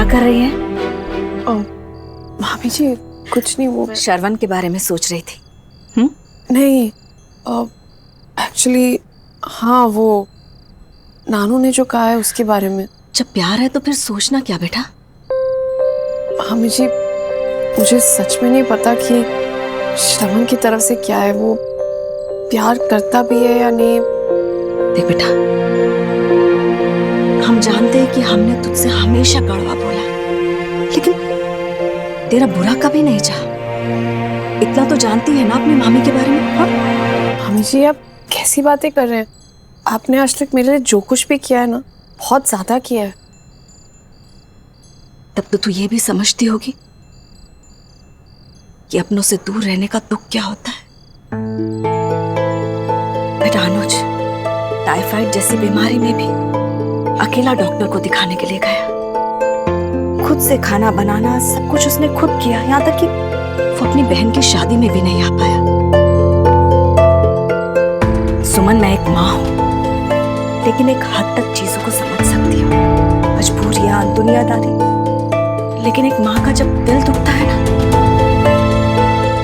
कर रही हैं? भाभी जी कुछ नहीं, वो श्रवण के बारे में सोच रही थी। नहीं, एक्चुअली हाँ, वो नानू ने जो कहा है उसके बारे में। जब प्यार है तो फिर सोचना क्या बेटा? भाभी जी मुझे सच में नहीं पता कि श्रवण की तरफ से क्या है, वो प्यार करता भी है या नहीं। देख बेटा, हम जानते हैं कि हमने तुझसे हमेशा कड़वा बोला, लेकिन तेरा बुरा कभी नहीं चाहा। इतना तो जानती है ना अपनी मामी के बारे में? हाँ? मामी जी आप कैसी बातें कर रहे हैं? आपने आज तक मेरे लिए जो कुछ भी किया है ना, बहुत ज्यादा किया है। तब तो तू ये भी समझती होगी कि अपनों से दूर रहने का दुख क्या होता है। बेटा अनुज टाइफाइड जैसी बीमारी में भी अकेला डॉक्टर को दिखाने के लिए गया। खुद से खाना बनाना सब कुछ उसने खुद किया, यहाँ तक कि वो अपनी बहन की शादी में भी नहीं आ पाया। सुमन, मैं एक माँ हूं, लेकिन एक हद तक चीजों को समझ सकती हूँ, मजबूरियां, दुनियादारी। लेकिन एक माँ का जब दिल दुखता है ना,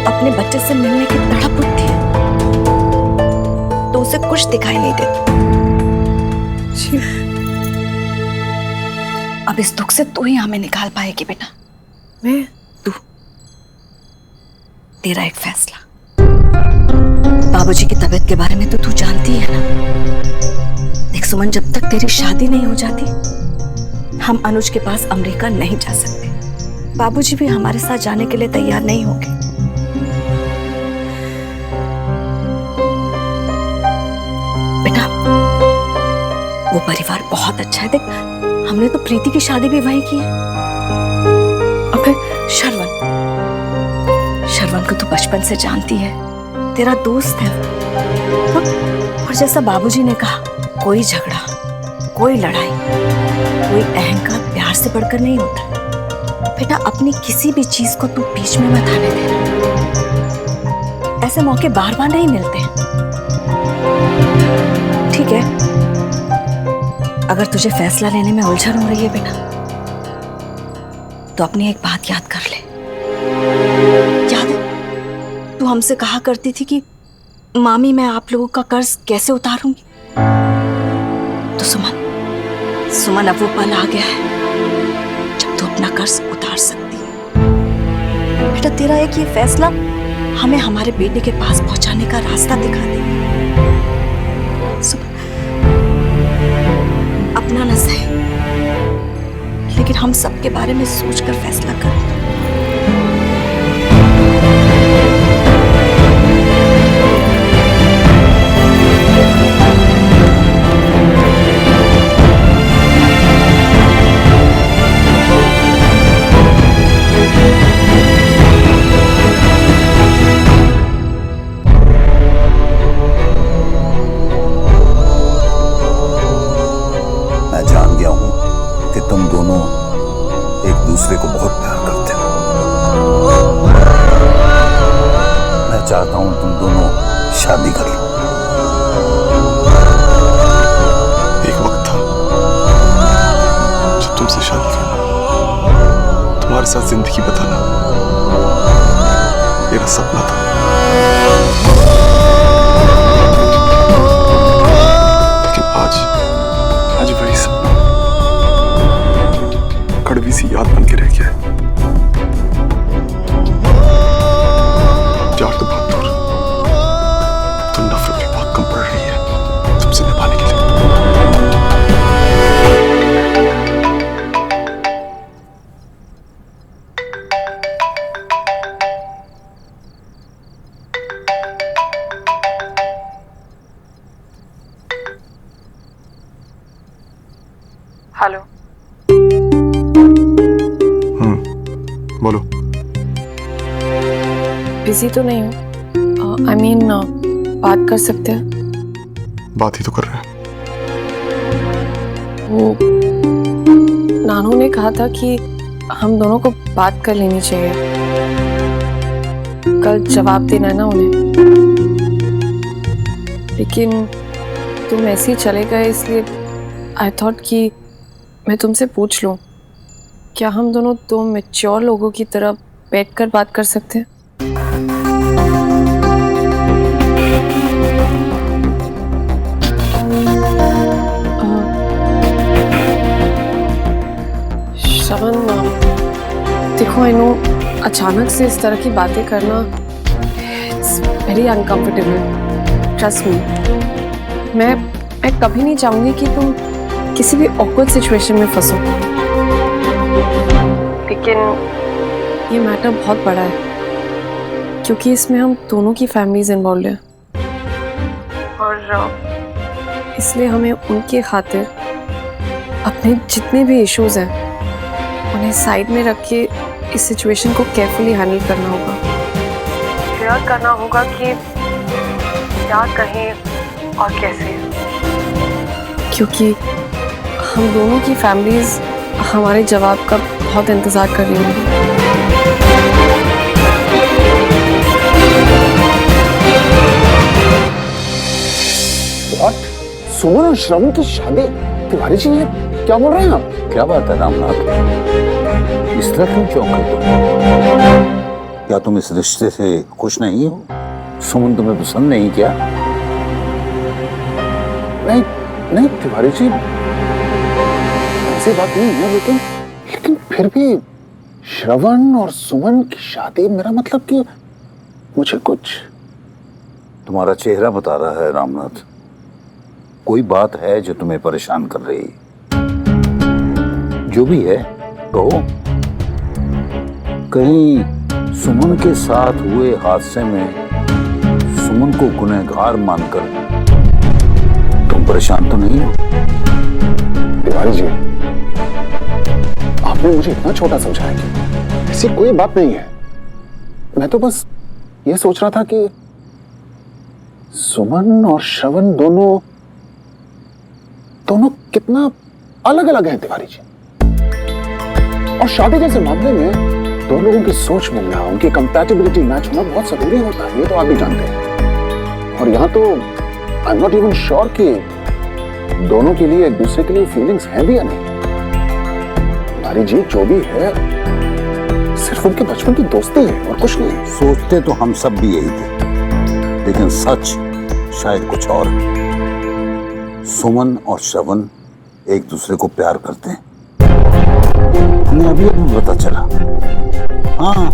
अपने बच्चे से मिलने की तड़प उठती है, तो उसे कुछ दिखाई नहीं देता। अब इस दुख से तू ही हमें निकाल पाएगी बेटा। मैं? तू, तेरा एक फैसला। बाबूजी की तबीयत के बारे में तो तू जानती है ना। देख सुमन, जब तक तेरी शादी नहीं हो जाती, हम अनुज के पास अमेरिका नहीं जा सकते। बाबूजी भी हमारे साथ जाने के लिए तैयार नहीं होंगे। बेटा, वो परिवार बहुत अच्छा है। देख, हमने तो प्रीति की शादी भी वहीं की है। और फिर श्रवण को तो बचपन से जानती है, तेरा दोस्त है। और जैसा बाबूजी ने कहा, कोई झगड़ा, कोई लड़ाई, कोई अहंकार प्यार से बढ़कर नहीं होता। बेटा, अपनी किसी भी चीज को तू बीच में मत आने देना। ऐसे मौके बार बार नहीं मिलते। ठीक है, अगर तुझे फैसला लेने में उलझन हो रही है बेटा, तो अपनी एक बात याद कर ले। याद है, तू हमसे कहा करती थी कि मामी मैं आप लोगों का कर्ज कैसे उतारूंगी? तो सुमन अब वो पल आ गया है जब तू अपना कर्ज उतार सकती है। बेटा, तेरा एक ये फैसला हमें हमारे बेटे के पास पहुंचाने का रास्ता दिखा देगा। अपना न सही, लेकिन हम सबके बारे में सोचकर फैसला कर। दूसरे को बहुत प्यार करते हो। मैं चाहता हूं तुम दोनों शादी कर लो। एक वक्त था जब तुमसे शादी करना, तुम्हारे साथ जिंदगी बिताना मेरा सपना था। लेकिन आज वही सपना कड़वी सी याद बन के रह गया है। प्यार तो बहुत दूर, तो नफरत भी बहुत कम पड़ रही है तुमसे निभाने के लिए। हेलो। बोलो। बिजी तो नहीं हूँ? I mean, बात कर सकते हैं? बात ही तो कर रहे हैं। वो नानू ने कहा था कि हम दोनों को बात कर लेनी चाहिए। कल जवाब देना है ना उन्हें। लेकिन तुम ऐसे ही चले गए, इसलिए आई थॉट कि मैं तुमसे पूछ लूं। क्या हम दोनों दो मैच्योर लोगों की तरह बैठकर बात कर सकते हैं? श्रवण, देखो आई नो अचानक से इस तरह की बातें करना it's very uncomfortable, trust me. मैं कभी नहीं चाहूंगी कि तुम किसी भी ऑकवर्ड सिचुएशन में फंसो, लेकिन ये मैटर बहुत बड़ा है क्योंकि इसमें हम दोनों की फैमिलीज इन्वॉल्व हैं और इसलिए हमें उनके खातिर अपने जितने भी इश्यूज हैं उन्हें साइड में रख के इस सिचुएशन को केयरफुली हैंडल करना होगा। क्लियर करना होगा कि क्या कहें और कैसे, क्योंकि हम दोनों की फैमिलीज हमारे जवाब का बहुत इंतजार कर रही होंगी। What? सुमन और श्रवण की शादी? तिवारी जी ये क्या बोल रहे हैं आप? क्या बात है रामनाथ, इस तरह क्यों चौंक रहे तुम? क्या तुम इस रिश्ते से खुश नहीं हो? सुमन तुम्हें पसंद नहीं क्या? नहीं नहीं तिवारी जी, ऐसी बात नहीं है, लेकिन फिर भी श्रवण और सुमन की शादी, मेरा मतलब कि मुझे कुछ। तुम्हारा चेहरा बता रहा है रामनाथ, कोई बात है जो तुम्हें परेशान कर रही है। जो भी है कहो। कहीं सुमन के साथ हुए हादसे में सुमन को गुनहगार मानकर तुम परेशान तो नहीं हो? तिवारी जी, आपने मुझे इतना छोटा समझा है कि ऐसी कोई बात नहीं है। मैं तो बस ये सोच रहा था कि सुमन और श्रवण दोनों कितना अलग अलग हैं तिवारी जी। और शादी जैसे मामले में दो लोगों की सोच मिलना, उनकी कंपैटिबिलिटी मैच होना बहुत जरूरी होता है, ये तो आप भी जानते हैं। और यहां तो I am not even sure कि दोनों के लिए एक दूसरे के लिए फीलिंग्स हैं भी या नहीं। तिवारी जी, जो भी है सिर्फ उनके बचपन की दोस्ती है और कुछ नहीं। सोचते तो हम सब भी यही थे, लेकिन सच शायद कुछ और है। सुमन और श्रवण एक दूसरे को प्यार करते हैं, हमें अभी पता चला। हाँ,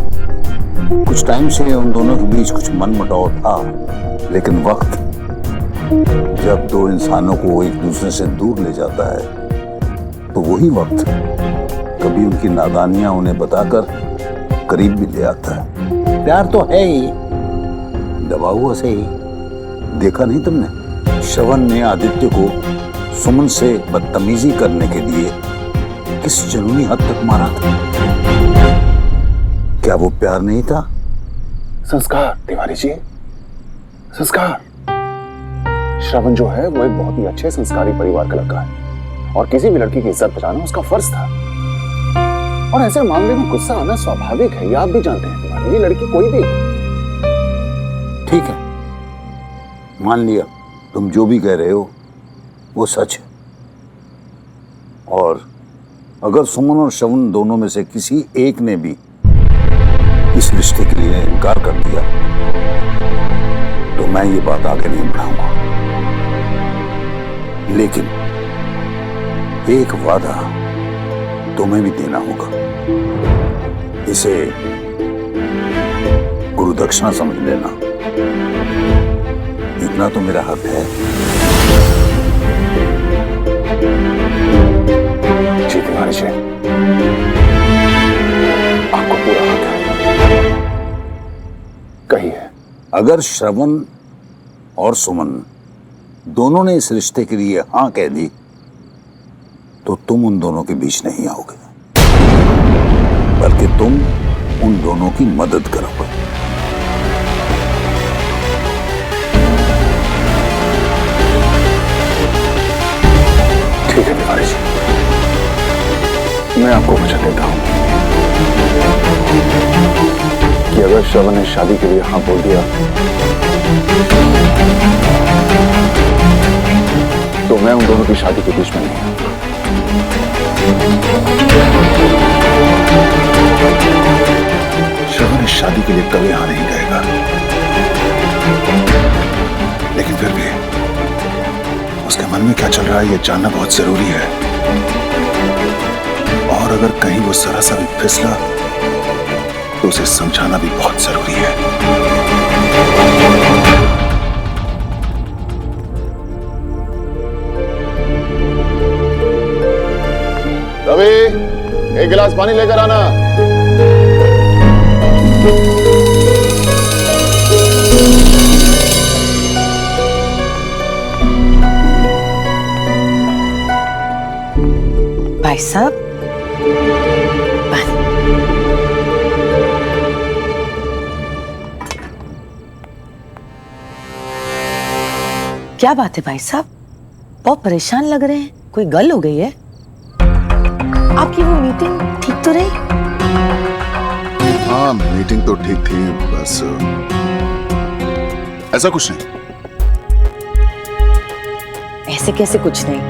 कुछ टाइम से उन दोनों के बीच कुछ मनमुटाव था, लेकिन वक्त जब दो इंसानों को एक दूसरे से दूर ले जाता है तो वही वक्त कभी उनकी नादानियां उन्हें बताकर करीब भी ले आता है। प्यार तो है ही, दबा हुआ से ही। देखा नहीं तुमने, श्रवण ने आदित्य को सुमन से बदतमीजी करने के लिए किस जुनूनी हद तक मारा था? क्या वो प्यार नहीं था? संस्कार तिवारी जी, संस्कार। श्रवण जो है वो एक बहुत ही अच्छे संस्कारी परिवार का लड़का है और किसी भी लड़की की इज्जत बचाना उसका फर्ज था। और ऐसे मामले में गुस्सा आना स्वाभाविक है, ये आप भी जानते हैं तिवारी। ये लड़की कोई भी। ठीक है, मान लिया, तुम जो भी कह रहे हो वो सच है। और अगर सुमन और श्रवण दोनों में से किसी एक ने भी इस रिश्ते के लिए इनकार कर दिया तो मैं ये बात आगे नहीं बढ़ाऊंगा। लेकिन एक वादा तुम्हें भी देना होगा, इसे गुरु दक्षिणा समझ लेना। इतना तो मेरा हक है। जी तिवारी जी, आपको पूरा हक है, कहिए। अगर श्रवण और सुमन दोनों ने इस रिश्ते के लिए हाँ कह दी तो तुम उन दोनों के बीच नहीं आओगे, बल्कि तुम उन दोनों की मदद करोगे। ठीक है तिवारी जी, मैं आपको वचन देता हूं कि अगर श्रवण ने शादी के लिए हाँ बोल दिया तो मैं उन दोनों की शादी के बीच में नहीं आऊंगा। शादी के लिए कभी हाँ नहीं कहेगा, लेकिन फिर भी उसके मन में क्या चल रहा है ये जानना बहुत जरूरी है। और अगर कहीं वो जरा सा भी फिसला तो उसे समझाना भी बहुत जरूरी है। रवि, एक गिलास पानी लेकर आना। भाई साहब, क्या बात है भाई साहब, बहुत परेशान लग रहे हैं। कोई गल हो गई है? आपकी वो मीटिंग ठीक तो रही? हाँ, मीटिंग तो ठीक थी, बस ऐसा कुछ नहीं। ऐसे कैसे कुछ नहीं?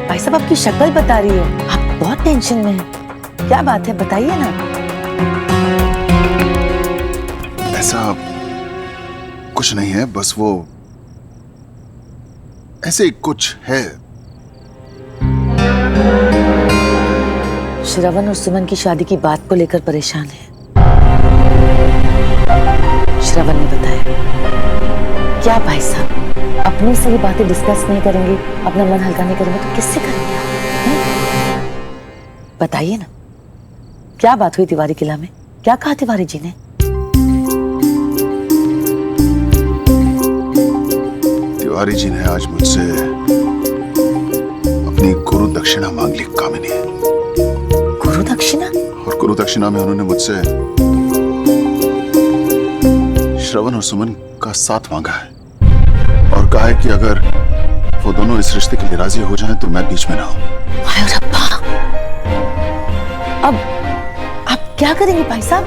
भाई साहब, आपकी शक्ल बता रही है आप बहुत टेंशन में हैं। क्या बात है, बताइए ना। ऐसा कुछ नहीं है, बस वो ऐसे ही कुछ है। श्रवण और सुमन की शादी की बात को लेकर परेशान है। श्रवण ने बताया। क्या भाई साहब, अपनी से ही बातें डिस्कस नहीं करेंगे, अपना मन हल्का नहीं करेंगे तो किससे करेंगे आप? बताइए ना, क्या बात हुई तिवारी किला में? क्या कहा तिवारी जी ने? तिवारी जी ने आज मुझसे अपनी गुरु दक्षिणा मांग ली कामिनी। गुरु दक्षिणा? और गुरु दक्षिणा में उन्होंने मुझसे श्रवण और सुमन का साथ मांगा है और कहा है कि अगर वो दोनों इस रिश्ते के लिए राजी हो जाएं तो मैं बीच में ना हूं। हाय रब्बा, अब आप क्या करेंगे भाई साहब?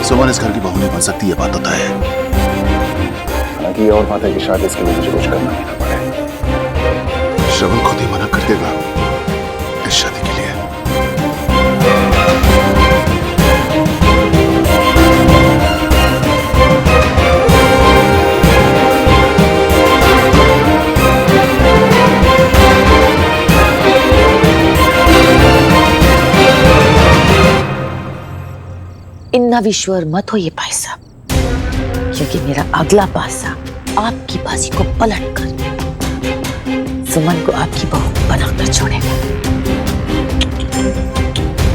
सुमन इस घर की बहू नहीं बन सकती, ये बात होता है। हालांकि ये और बात है कि शायद इसके लिए मुझे कुछ करना भी ना पड़े। श्रवण खुद ही मना कर देगा इस शादी के लिए। इन्ना विश्वर मत होइए भाई साहब, क्योंकि मेरा अगला पासा आपकी बाजी को पलट कर सुमन को आपकी बहू बनाकर छोड़ेगा।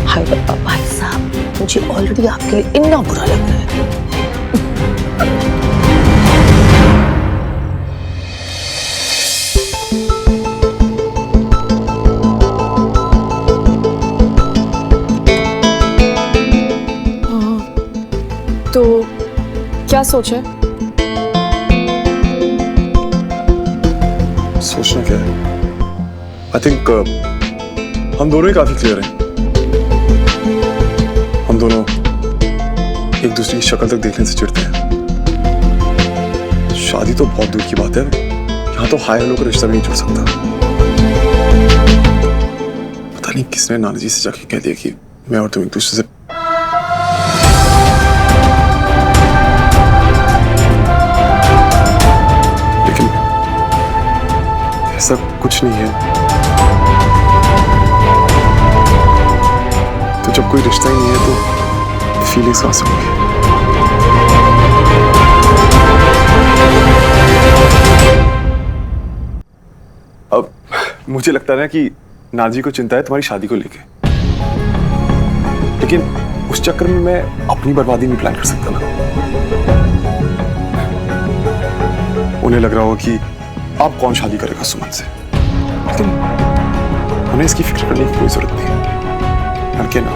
हाय रब्बा भाई साहब, मुझे ऑलरेडी आपके लिए इतना बुरा लग रहा है। तो क्या सोचे? सोचना क्या है? आई थिंक हम दोनों ही काफी क्लियर हैं। हम दोनों एक दूसरे की शक्ल तक देखने से चिढ़ते हैं। शादी तो बहुत दूर की बात है, यहाँ तो हाय हेलो का रिश्ता भी नहीं जुड़ सकता। पता नहीं किसने नाना जी से जाके कह दिया कि मैं और तुम एक दूसरे से ऐसा कुछ नहीं है। तो जब कोई रिश्ता ही नहीं है तो फीलिंग्स कहां से होंगी? अब मुझे लगता है ना कि नाजी को चिंता है तुम्हारी शादी को लेके, लेकिन उस चक्कर में मैं अपनी बर्बादी नहीं प्लान कर सकता ना। उन्हें लग रहा होगा कि आप कौन शादी करेगा सुमन से, लेकिन हमें इसकी फिक्र करने की कोई जरूरत नहीं है। लड़के ना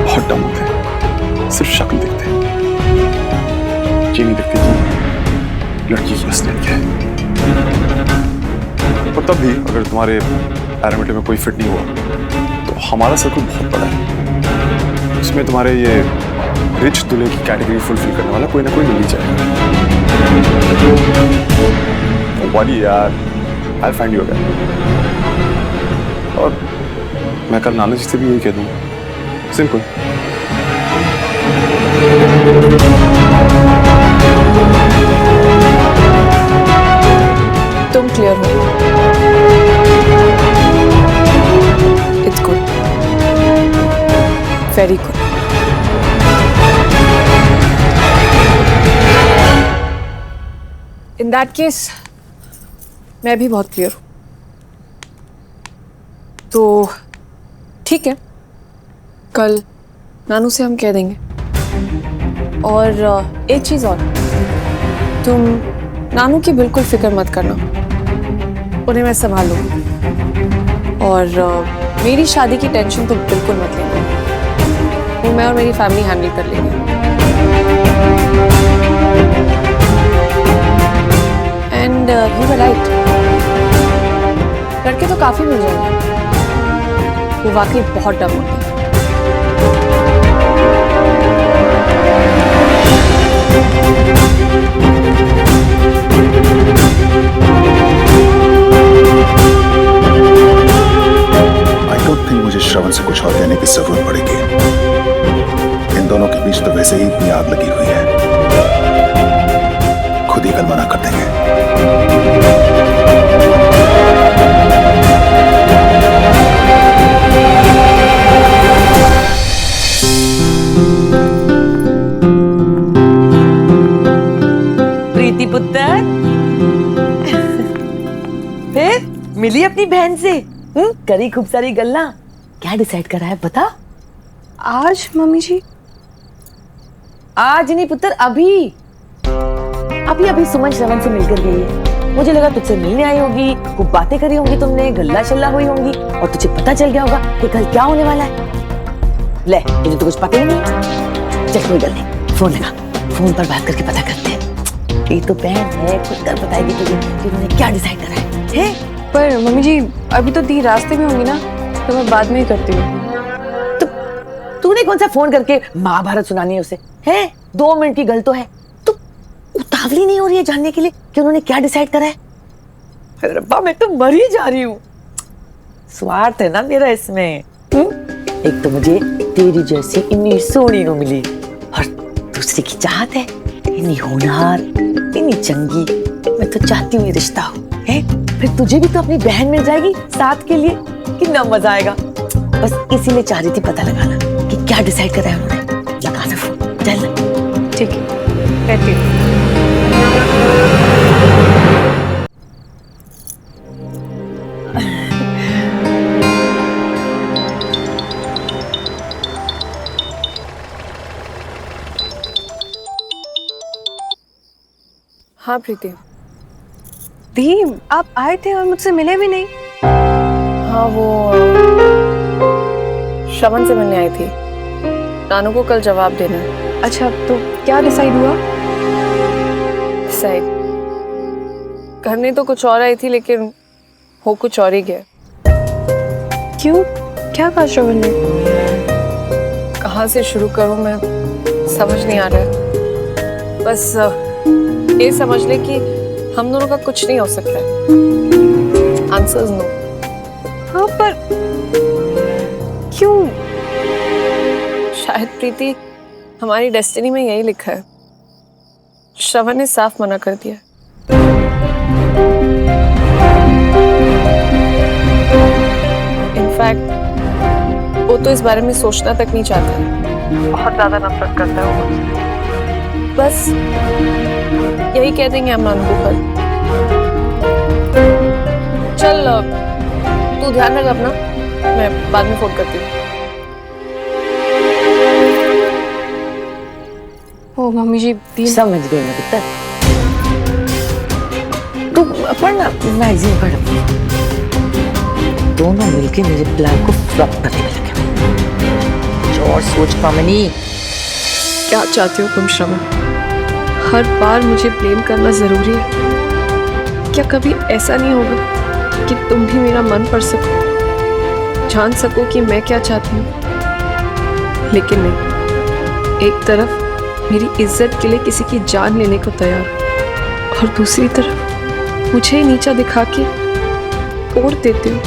बहुत डम होते हैं, सिर्फ शक्ल देखते हैं, ये नहीं देखते कि लड़की की असलियत क्या है। और तब भी अगर तुम्हारे पैरामीटर में कोई फिट नहीं हुआ तो हमारा सर्कल बहुत बड़ा है, उसमें तुम्हारे ये रिच दूल्हे की कैटेगरी फुलफिल करने वाला कोई ना कोई मिल ही जाएगा। वाली यार, I'll find you again। और मैं कल नाना जी से भी यही कह दूंगा सिंपल। तुम क्लियर हो, it's good, very good. In that case मैं भी बहुत क्लियर हूं, तो ठीक है, कल नानू से हम कह देंगे। और एक चीज और, तुम नानू की बिल्कुल फिक्र मत करना, उन्हें मैं संभाल लूंगी। और मेरी शादी की टेंशन तो बिल्कुल मत लेना, वो मैं और मेरी फैमिली हैंडल कर लेंगे। एंड यू वर राइट, लड़के तो काफी मिल जाएंगे, वो वाकई बहुत डम होते हैं। आई डोंट थिंक मुझे श्रवण से कुछ और कहने की जरूरत पड़ेगी। इन दोनों के बीच तो वैसे ही इतनी आग लगी हुई है, खुद ही कल मना कर देंगे। प्रीति पुत्र फिर मिली अपनी बहन से, करी खूब सारी गल्ला, क्या डिसाइड करा है बता? आज मम्मी जी? आज नहीं पुत्र, अभी अभी अभी सुमन श्रवण से मिलकर गई है। मुझे लगा तुझसे मिलने आई होगी, खूब बातें करी होंगी तुमने, गल्ला शल्ला हुई होंगी, और तुझे पता चल गया होगा कि कल क्या होने वाला है। ले, तुझे तो कुछ पता ही नहीं। चल कोई गल नहीं, फोन लगा, फोन पर बात करके पता करते हैं। ये तो बहन है, खुद कर बताएगी तुझे कि उन्होंने क्या डिसाइड करा है? पर मम्मी जी अभी तो दी रास्ते में होंगी ना, तो मैं बाद में ही करती हूँ। तो तूने कौन सा फोन करके महाभारत सुनानी है उसे? है 2 मिनट की गल तो है, तो उतावली नहीं हो रही है जानने के लिए कि उन्होंने क्या डिसाइड करा है? अरे रब्बा, मैं तो मर ही जा रही हूँ। स्वार्थ है ना मेरा इसमें। एक तो मुझे तेरी जैसी इतनी सोनी नो मिली, और दूसरी की चाहत है इतनी होनहार, इतनी चंगी। मैं तो चाहती हूँ ये रिश्ता हो, है? फिर तुझे भी तो अपनी बहन मिल जाएगी साथ के लिए, कितना मजा आएगा। बस इसीलिए चाह रही थी पता लगाना कि क्या डिसाइड करा है उन्होंने। लगा ना फोन, चल ना। ठीक है, रहती हूँ। हाँ प्रीति। दी, आप आए थे और मुझसे मिले भी नहीं। हाँ वो श्रवण से मिलने आई थी, नानू को कल जवाब देना है। अच्छा, तो क्या डिसाइड हुआ? सही, करने तो कुछ और आई थी लेकिन हो कुछ और ही गया। क्यों, क्या कहा श्रवण ने? कहाँ से शुरू करूं मैं समझ नहीं आ रहा है। बस ये समझ ले कि हम दोनों का कुछ नहीं हो सकता है। Answers no. हाँ, पर क्यों? शायद प्रीति हमारी डेस्टिनी में यही लिखा है। श्रवण ने साफ मना कर दिया। इनफैक्ट वो तो इस बारे में सोचना तक नहीं चाहता, बहुत ज्यादा नफरत करता है वो मुझसे। बस यही कह देंगे हम नानू को कल। चल तू ध्यान रख अपना, मैं बाद में फोन करती हूँ। ओ मम्मी जी, दी समझ गई मैं पुत्र, तू पढ़ना, मैगजीन पढ़। दोनों मिलके मेरे प्लान को फ्लॉप करने में लगे। और सोच पामनी, क्या चाहती हो तुम श्रवण? हर बार मुझे ब्लेम करना जरूरी है? क्या कभी ऐसा नहीं होगा कि तुम भी मेरा मन पढ़ सको, जान सको कि मैं क्या चाहती हूँ? लेकिन नहीं, एक तरफ मेरी इज्जत के लिए किसी की जान लेने को तैयार, और दूसरी तरफ मुझे नीचा दिखा के तोड़ देते हो।